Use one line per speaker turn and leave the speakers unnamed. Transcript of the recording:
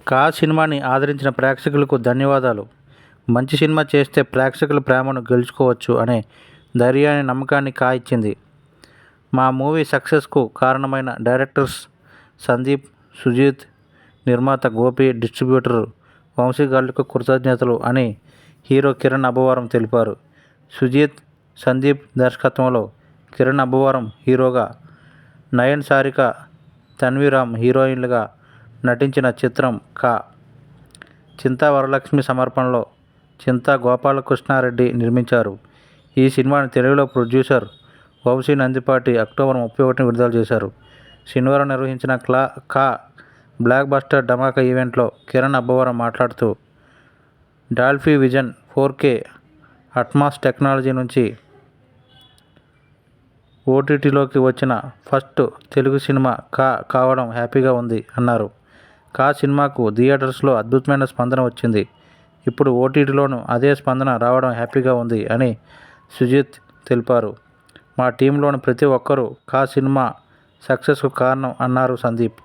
కా సినిమాని ఆదరించిన ప్రేక్షకులకు ధన్యవాదాలు. మంచి సినిమా చేస్తే ప్రేక్షకుల ప్రేమను గెలుచుకోవచ్చు అనే ధైర్యాన్ని, నమ్మకాన్ని కా ఇచ్చింది. మా మూవీ సక్సెస్కు కారణమైన డైరెక్టర్స్ సందీప్, సుజీత్, నిర్మాత గోపి, డిస్ట్రిబ్యూటర్ వంశీగాళ్లకు కృతజ్ఞతలు అని హీరో కిరణ్ అబ్బవరం తెలిపారు. సుజీత్, సందీప్ దర్శకత్వంలో కిరణ్ అబ్బవరం హీరోగా, నయన్ సారిక, తన్వీరామ్ హీరోయిన్లుగా నటించిన చిత్రం కా. చింతా వరలక్ష్మి సమర్పణలో చింతా గోపాలకృష్ణారెడ్డి నిర్మించారు. ఈ సినిమాని తెలుగులో ప్రొడ్యూసర్ వంశీ నందిపాటి అక్టోబర్ 31న విడుదల చేశారు. శనివారం నిర్వహించిన కా బ్లాక్ బస్టర్ ధమాకా ఈవెంట్లో కిరణ్ అబ్బవరం మాట్లాడుతూ, Dolby vision 4K Atmos technology నుంచి ఓటీటీలోకి వచ్చిన ఫస్ట్ తెలుగు సినిమా కా కావడం హ్యాపీగా ఉంది అన్నారు. కా సినిమాకు థియేటర్స్లో అద్భుతమైన స్పందన వచ్చింది. ఇప్పుడు ఓటీటీలోనూ అదే స్పందన రావడం హ్యాపీగా ఉంది అని సుజిత్ తెలిపారు. మా టీంలోని ప్రతి ఒక్కరూ కా సినిమా సక్సెస్కు కారణం అన్నారు సందీప్.